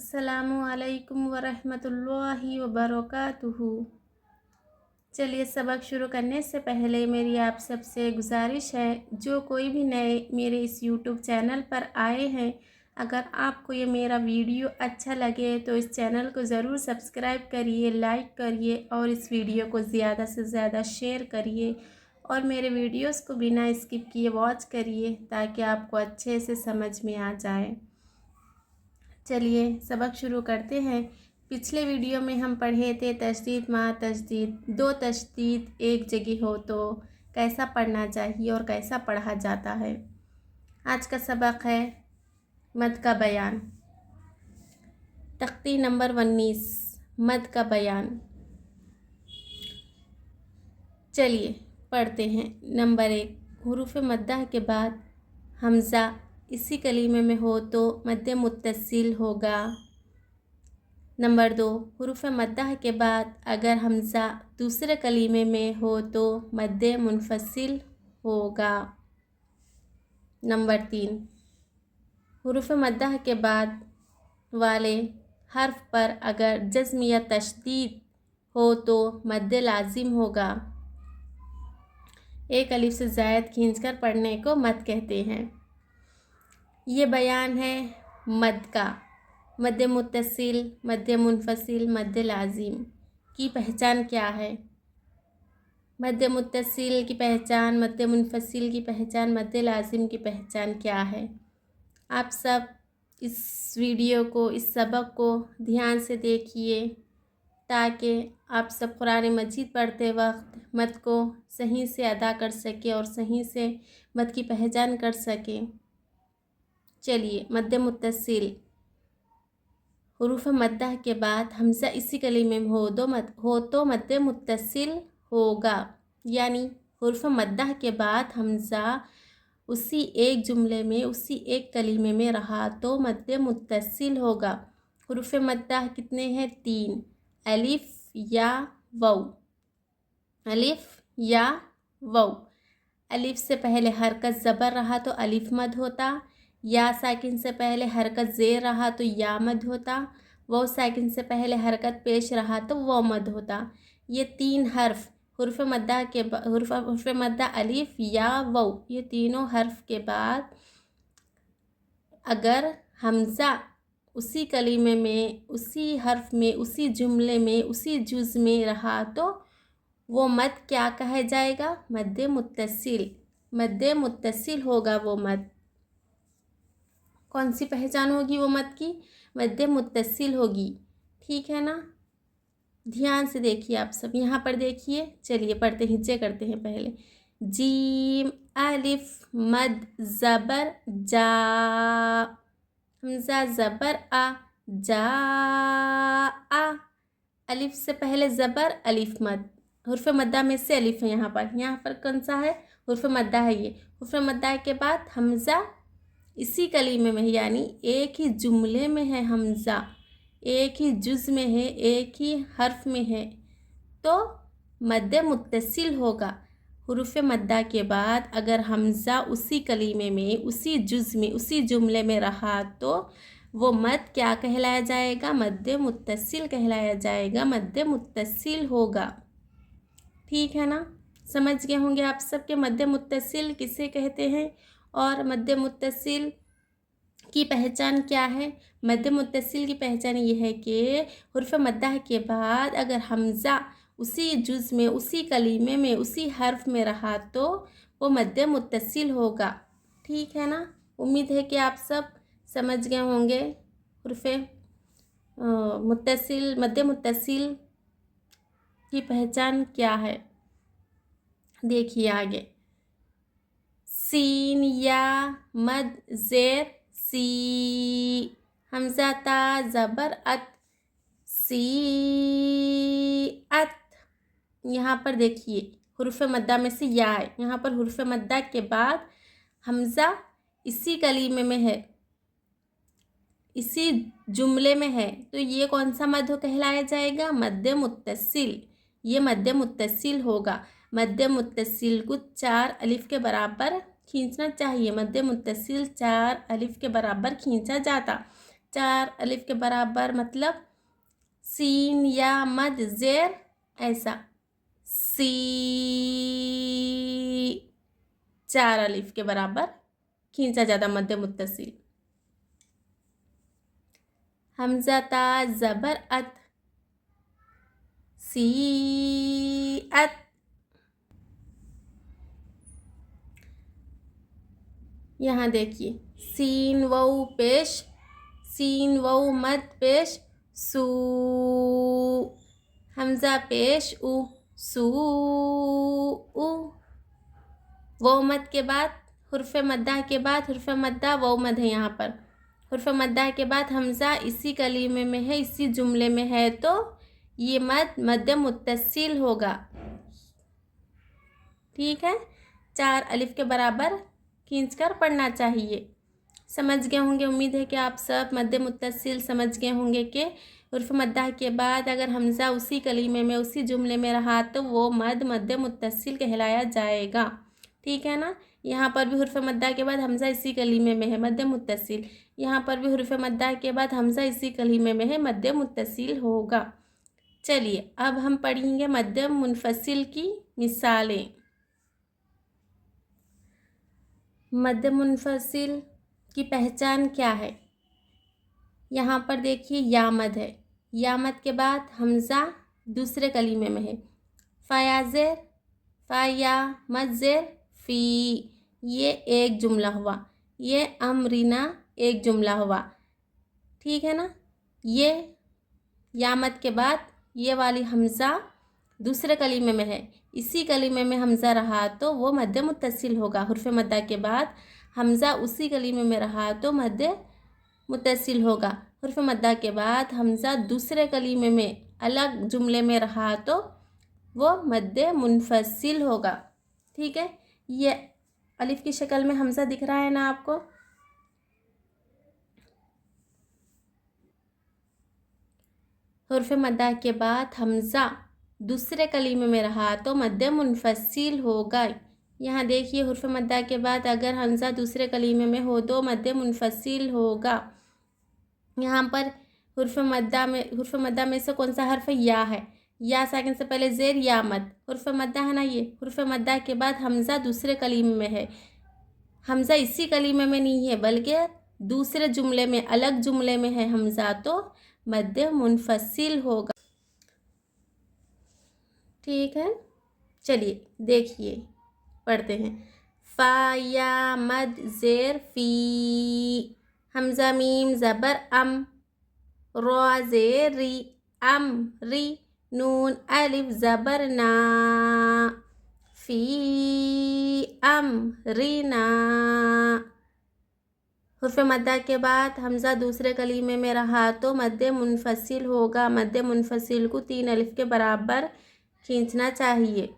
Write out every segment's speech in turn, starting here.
अस्सलामु अलैकुम वरहमतुल्लाहि वबरकातुहू। चलिए, सबक शुरू करने से पहले मेरी आप सबसे गुजारिश है, जो कोई भी नए मेरे इस यूट्यूब चैनल पर आए हैं, अगर आपको ये मेरा वीडियो अच्छा लगे तो इस चैनल को ज़रूर सब्सक्राइब करिए, लाइक करिए और इस वीडियो को ज़्यादा से ज़्यादा शेयर करिए और मेरे वीडियोस को बिना स्किप किए वॉच करिए ताकि आपको अच्छे से समझ में आ जाए। चलिए सबक शुरू करते हैं। पिछले वीडियो में हम पढ़े थे तशदीद मा तशदीद, दो तशदीद एक जगह हो तो कैसा पढ़ना चाहिए और कैसा पढ़ा जाता है। आज का सबक है मद का बयान। तख्ती नंबर 19, मद का बयान। चलिए पढ़ते हैं। नंबर 1, हुरूफ मद्दा के बाद हमज़ा इसी कलीमे में हो तो मद्दे मुत्तसिल होगा। नंबर 2, हुरूफ मद्दा के बाद अगर हमज़ा दूसरे कलीमे में हो तो मद्दे मुनफसिल होगा। नंबर 3, हुरूफ मद्दा के बाद वाले हर्फ पर अगर जज़्म या तशदीद हो तो मद्दे लाजिम होगा। एक अलिफ से ज़ायद खींचकर पढ़ने को मद कहते हैं। ये बयान है मद का। मद्दे मुत्तसिल, मद्दे मुनफसिल, मद्दे लाजिम की पहचान क्या है। मद्दे मुत्तसिल की पहचान, मद्दे मुनफसिल की पहचान, मद्दे लाजिम की पहचान क्या है। आप सब इस वीडियो को, इस सबक को ध्यान से देखिए ताकि आप सब कुरान मजीद पढ़ते वक्त मद को सही से अदा कर सके और सही से मद की पहचान कर सके। चलिए, मद्दे मुत्तसिल, हुरूफ मद्दा के बाद हमज़ा इसी कलीमे में हो तो मद्दे मुत्तसिल होगा। यानी हुरूफ मद्दा के बाद हमज़ा उसी एक जुमले में, उसी एक कलीमे में रहा तो मद्दे मुत्तसिल होगा। हुरूफ मद्दा कितने हैं? 3, अलिफ या वाउ। अलिफ या वाउ। अलिफ से पहले हरकत ज़बर रहा तो अलिफ मद होता। या साकिन से पहले हरकत ज़ेर रहा तो या मद होता। वाउ साकिन से पहले हरकत पेश रहा तो वाउ मद होता। ये 3 हर्फ हुरूफ मद्दा के हुरूफ मद्दा अलिफ या वाउ, ये तीनों हर्फ के बाद अगर हमज़ा उसी कलीमे में, उसी हर्फ में, उसी जुमले में, उसी जुज़ में रहा तो वो मद क्या कहा जाएगा? मद्दे मुत्तसिल। मद्दे मुत्तसिल होगा वो मद। कौन सी पहचान होगी वो मद की? मद्दे मुत्तसिल होगी। ठीक है ना? ध्यान से देखिए आप सब, यहाँ पर देखिए। चलिए पढ़ते हिज्जे करते हैं पहले। जीम अलिफ मद ज़बर जा, हमज़ा ज़बर आ, जा आ। अलिफ से पहले ज़बर, अलिफ मद। हुर्फ मद्दा में से अलिफ है यहाँ पर कौन सा है? हुर्फ मद्दा है ये। हुर्फ मद्दा के बाद हमज़ा इसी कलीमे में, यानी एक ही जुमले में है हमज़ा, एक ही जुज़ में है, एक ही हर्फ में है तो मद्दे मुत्तसिल होगा। हुरूफ मद्दा के बाद अगर हमज़ा उसी कलीमे में, उसी जुज़ में, उसी जुमले में रहा तो वो मद क्या कहलाया जाएगा? मद्दे मुत्तसिल कहलाया जाएगा, मद्दे मुत्तसिल होगा। ठीक है ना? समझ गए होंगे आप सब के मद्दे मुत्तसिल किसे कहते हैं और मद्दे मुत्तसिल की पहचान क्या है। मद्दे मुत्तसिल की पहचान ये है कि हुर्फ मद्दा के बाद अगर हमज़ा उसी जुज़ में, उसी कलीमे में, उसी हर्फ में रहा तो वो मद्दे मुत्तसिल होगा। ठीक है ना? उम्मीद है कि आप सब समझ गए होंगे हुर्फ मुत्तसिल, मद्दे मुत्तसिल की पहचान क्या है। देखिए आगे। सीन या मद ज़ेर सी, हमज़ा ता ज़बर अत, सी अत। यहाँ पर देखिए हुरूफ मद्दा में से या है। यहाँ पर हुरूफ मद्दा के बाद हमज़ा इसी कलीमे में है, इसी जुमले में है तो ये कौन सा मद कहलाया जाएगा? मद्दे मुत्तसिल। ये मद्दे मुत्तसिल होगा। मद्दे मुत्तसिल को 4 अलिफ के बराबर खींचना चाहिए। मद्दे मुत्तसिल 4 अलिफ के बराबर खींचा जाता 4 अलिफ के बराबर मतलब सीन या मद ज़ेर ऐसा सी, 4 अलिफ के बराबर खींचा ज़्यादा मध्य मुत्तसिल। हमज़ा ता ज़बर अत, सी अत। यहाँ देखिए सीन वाउ पेश, सीन वाउ मद पेश सू, हमज़ा पेश उ, सू उ। वाउ मद के बाद हुर्फ मद्दा के बाद हुर्फ मद्दा वाउ मद है। यहाँ पर हुर्फ मद्दा के बाद हमज़ा इसी कलीमे में है, इसी जुमले में है, तो ये मद मद्द मुत्तसिल होगा। ठीक है, 4 अलिफ के बराबर खींचकर पढ़ना चाहिए। समझ गए होंगे, उम्मीद है कि आप सब मद्द मुत्तसिल समझ गए होंगे कि हुर्फ मद्दा के बाद अगर हमज़ा उसी कलीमे में उसी जुमले में रहा तो वो मद मद्द मुत्तसिल कहलाया जाएगा। ठीक है ना। यहाँ पर भी हुर्फ मद्दा के बाद हमज़ा इसी कलीमे में है, मद्द मुत्तसिल। यहाँ पर भी हुर्फ मद्दा के बाद हमज़ा इसी कलीमे में है, मद्द मुत्तसिल होगा। चलिए अब हम पढ़ेंगे मद्द मुनफसिल की मिसालें। मद्द मुनफसिल की पहचान क्या है? यहाँ पर देखिए या मद है, या मद के बाद हमज़ा दूसरे कलीमे में है, फ़या ज़ेर फ़या मद ज़ेर फ़ी, ये एक जुमला हुआ। ये अमरिना एक जुमला हुआ। ठीक है ना। ये या मद के बाद ये वाली हमज़ा दूसरे कलीमे में है, इसी कलीमे में हमज़ा रहा तो वो मद्द मुत्तसिल होगा। हुर्फ मद्दा के बाद हमज़ा उसी कलीमे में रहा तो मद्द मुत्तसिल होगा। हुर्फ मद्दा के बाद हमज़ा दूसरे कलीमे में अलग जुमले में रहा तो वो मद्द मुनफसिल होगा। ठीक है, ये अलिफ की शक्ल में हमज़ा दिख रहा है ना आपको। हुर्फ मद्दा के बाद हमज़ा दूसरे कलीमे में रहा तो मद्द मुनफसिल होगा। यहाँ देखिए हुर्फ मद्दा के बाद अगर हमज़ा दूसरे कलीमे में हो तो मद्द मुनफसिल होगा। यहाँ पर हुर्फ मद्दा में से कौन सा हर्फ या है? या साकिन से पहले ज़ेर या मद, हुर्फ मद्दा है ना। ये हुर्फ मद्दा के बाद हमज़ा दूसरे कलीमे में है, हमज़ा इसी कलीमे में नहीं है बल्कि दूसरे जुमले में, अलग जुमले में है हमज़ा, तो मद्द मुनफसिल होगा। ठीक है, चलिए देखिए पढ़ते हैं। फ़ा या मद ज़ेर फ़ी, हमज़ा मीम ज़बर अम, रा ज़ेर री अम री, नून अलिफ ज़बर ना, फ़ी अम रीना। हुर्फ मद्दा के बाद हमज़ा दूसरे कलीमे में रहा तो मद्द मुनफसिल होगा। मद्द मुनफसिल को 3 अलिफ के बराबर खींचना चाहिए।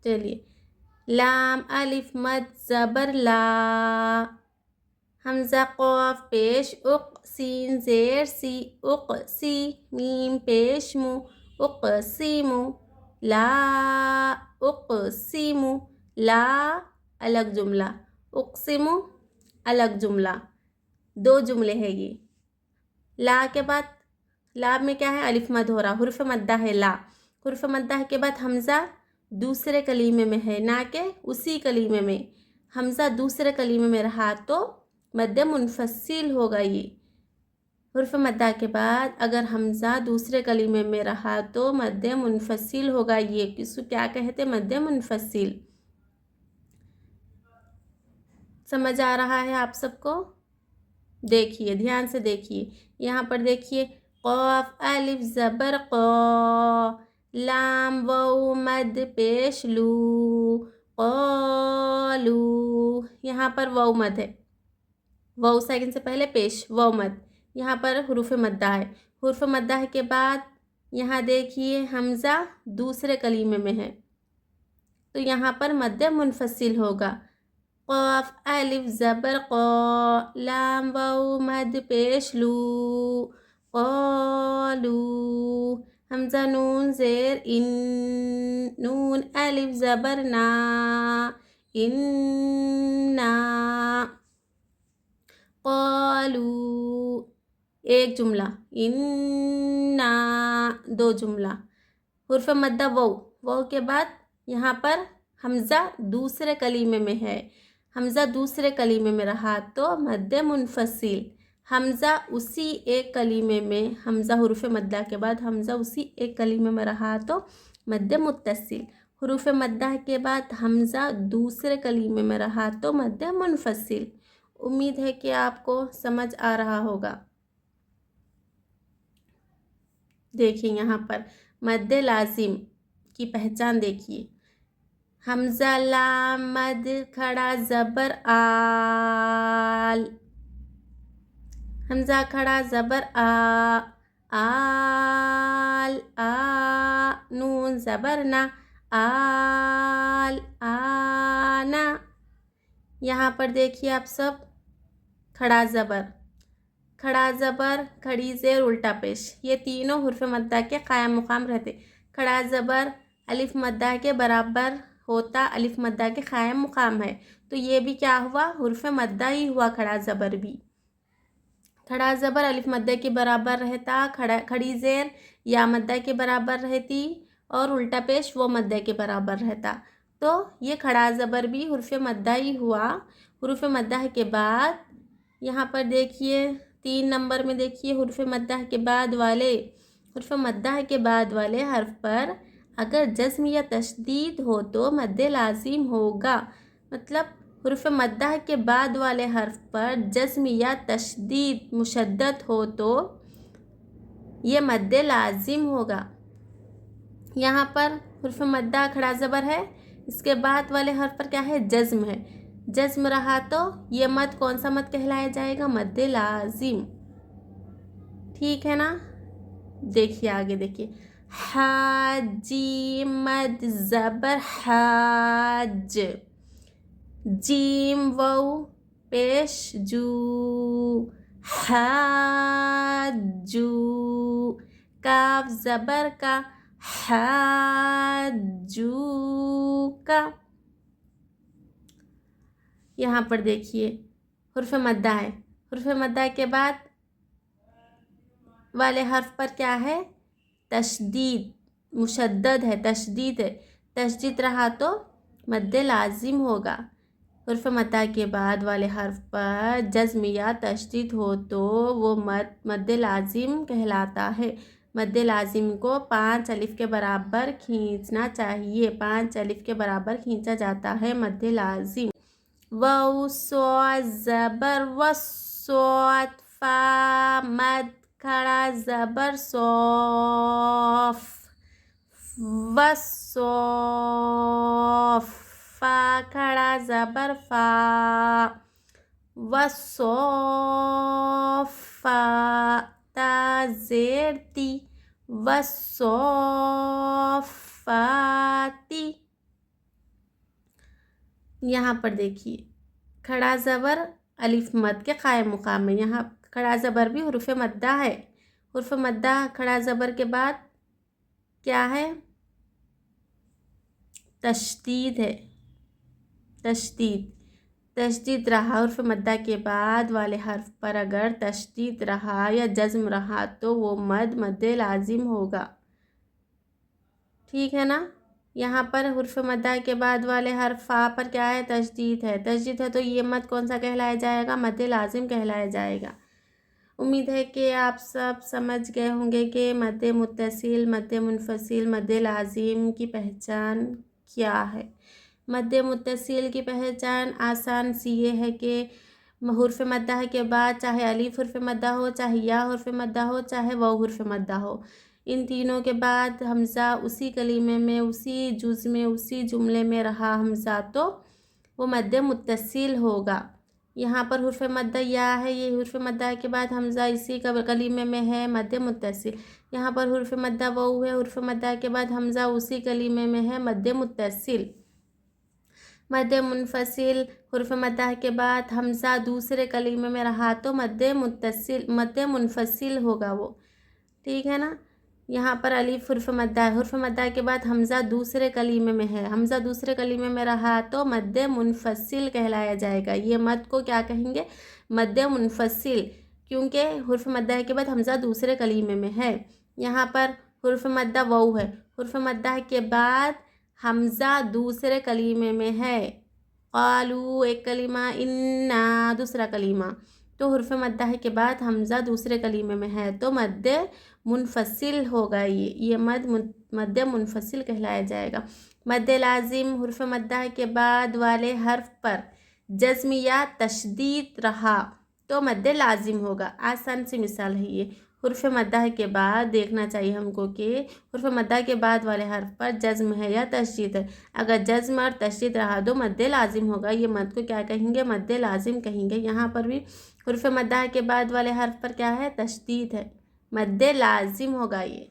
चलिए, लाम अलिफ मद ज़बर ला, हमज़ा क़ाफ पेश उक़, सीन ज़ेर सी उक़ सी, मीम पेश मु उक़सिमु, ला उक़सिमु, ला अलग जुमला, उक़सिमु अलग जुमला, 2 जुमले हैं ये। ला के बाद ला में क्या है? अलिफ मद हो रहा, हुर्फ मद्दा है ला। हुर्फ मद्दा के बाद हमज़ा दूसरे कलीमे में है, ना कि उसी कलीमे में। हमज़ा दूसरे कलीमे में रहा तो मद्द मुनफसिल होगा। ये हुर्फ मद्दा के बाद अगर हमज़ा दूसरे कलीमे में रहा तो मद्द मुनफसिल होगा। ये किसको क्या कहते? मद्द मुनफसिल। समझ आ रहा है आप सबको? देखिए, ध्यान से देखिए। यहाँ पर देखिए क़ाफ अलिफ ज़बर क़ा, लाम वाउ मद पेश लू, क़ालू। यहाँ पर वाउ मद है, वाउ साकिन से पहले पेश वाउ मद। यहाँ पर हुरूफ मद्दा है। हुरूफ मद्दा के बाद यहाँ देखिए हमज़ा दूसरे कलीमे में है तो यहाँ पर मद्द मुनफसिल होगा। क़ाफ अलिफ ज़बर क़ा, लाम वाउ मद पेश लू, क़ालू। हमज़ा नून ज़ेर इन, नून अलिफ ज़बर ना, इन्ना। قالوا ایک جملہ، انا دو جملہ، حرف مدہ واو کے بعد یہاں پر حمزہ دوسرے کلیمے میں ہے، حمزہ دوسرے کلیمے میں رہا تو مد منفصل، حمزہ اسی ایک کلیمے میں، حمزہ حروف مدہ کے بعد حمزہ اسی ایک کلیمے میں رہا تو مد متصل، حروف مدہ کے بعد حمزہ دوسرے کلیمے میں رہا تو مد منفصل۔ امید ہے کہ آپ کو سمجھ آ رہا ہوگا۔ دیکھیں یہاں پر مد لازم کی پہچان دیکھیے، حمزہ لام مد کھڑا زبر آل، حمزہ کھڑا زبر آل، نون زبر نا، آل آنا۔ یہاں پر دیکھیے آپ سب، کھڑا زبر، کھڑا زبر، کھڑی زیر، الٹا پیش، یہ تینوں حرف مدہ کے قائم مقام رہتے۔ کھڑا زبر الف مدہ کے برابر ہوتا، الف مدہ کے قائم مقام ہے، تو یہ بھی کیا ہوا؟ حرف مدہ ہی ہوا۔ کھڑا زبر بھی، کھڑا زبر الف مدہ کے برابر رہتا، کھڑی زیر یا مدہ کے برابر رہتی، اور الٹا پیش وہ مدہ کے برابر رہتا، تو یہ کھڑا زبر بھی حرف مدہ ہی ہوا۔ حروف مدہ کے بعد یہاں پر دیکھیے 3 نمبر میں دیکھیے، حروف مدہ کے بعد والے حرف پر اگر جزم یا تشدید ہو تو مد لازم ہوگا، مطلب حروف مدہ کے بعد والے حرف پر جزم یا تشدید مشدد ہو تو یہ مد لازم ہوگا۔ یہاں پر حرف مدہ کھڑا زبر ہے، اس کے بعد والے حرف پر کیا ہے؟ جزم ہے، جزم رہا تو یہ مد کون سا مد کہلایا جائے گا؟ مد لازم، ٹھیک ہے نا؟ دیکھیے آگے دیکھیے، جیم مد زبر حاج، جیم واو پیش جو، حاجو، کاف زبر کا، حاجو کا۔ یہاں پر دیکھیے حرف مدہ ہے، حرف مدہ کے بعد والے حرف پر کیا ہے؟ تشدید، مشدد ہے، تشدید ہے، تشدید رہا تو مد لازم ہوگا۔ حرف مدہ کے بعد والے حرف پر جزم یا تشدید ہو تو وہ مد لازم کہلاتا ہے۔ مد لازم کو 5 الف کے برابر کھینچنا چاہیے، 5 الف کے برابر کھینچا جاتا ہے مد لازم۔ واو صاد زبر وصوت، فا مد کھڑا زبر صوف، وصوف، فا کھڑا زبر فا، وصوفا، تا زیر تی، وصوفاتی۔ یہاں پر دیکھیے کھڑا زبر الف مد کے قائم مقام میں، یہاں کھڑا زبر بھی حروف مدہ ہے، حروف مدہ کھڑا زبر کے بعد کیا ہے؟ تشدید ہے، تشدید رہا، حرف مدہ کے بعد والے حرف پر اگر تشدید رہا یا جزم رہا تو وہ مد لازم ہوگا، ٹھیک ہے نا؟ یہاں پر حرف مدہ کے بعد والے حرف فا پر کیا ہے؟ تشدید ہے، تشدید ہے تو یہ مد کون سا کہلایا جائے گا؟ مد لازم کہلایا جائے گا۔ امید ہے کہ آپ سب سمجھ گئے ہوں گے کہ مد متصل، مد منفصل، مد لازم کی پہچان کیا ہے۔ مد متصل کی پہچان آسان سی یہ ہے کہ حرف مدہ کے بعد چاہے الف حرف مدہ ہو، چاہے یا حرف مدہ ہو، چاہے واو حرف مدہ ہو، ان تینوں کے بعد حمزہ اسی کلمے میں، اسی جز میں، اسی جملے میں رہا حمزہ تو وہ مد متصل ہوگا۔ یہاں پر حرف مدہ یا ہے، یہ حرف مدہ کے بعد حمزہ اسی کلمے میں ہے، مد متصل۔ یہاں پر حرف مدہ واو ہے، حرف مدہ کے بعد حمزہ اسی کلمے میں ہے، مد متصل۔ مد منفصل، حرف مدہ کے بعد حمزہ دوسرے کلمے میں رہا تو مد منفصل ہوگا وہ، ٹھیک ہے نا؟ यहाँ पर अलीफ हुर्फ मद्दा है। हुर्फ मद्दा के बाद हमज़ा दूसरे कलीमे में है, हमज़ा दूसरे कलीमे में रहा तो मद्द मुनफसिल कहलाया जाएगा। ये मद को क्या कहेंगे? मद्द मुनफसिल, क्योंकि हुर्फ मद्दा के बाद हमज़ा दूसरे कलीमे में है। यहाँ पर हुर्फ मद्दा वाउ है, हुर्फ मद्दा के बाद हमज़ा दूसरे कलीमे में है। क़ालू एक कलीमा, इन्ना दूसरा कलीमा, तो हुर्फ मद्दा के बाद हमज़ा दूसरे कलीमे में है तो मद्द मुनफसिल होगा। ये मद्द मुनफसिल कहलाया जाएगा। मद्द लाजिम, हुर्फ मद्दा के बाद वाले हर्फ पर जज्म या तशदीद रहा तो मद्द लाजिम होगा। आसान सी मिसाल है ये। हुर्फ मद्दा के बाद देखना चाहिए हमको कि हुर्फ मद्दा के बाद वाले हर्फ पर जज्म है या तशदीद है। अगर जज्म और तशदीद रहा तो मद्द लाजिम होगा। ये मद को क्या कहेंगे? मद्द लाजिम कहेंगे। यहाँ पर भी हुर्फ मद्दा के बाद वाले हर्फ पर क्या है? तशदीद है, मद्द लाजिम होगा ये।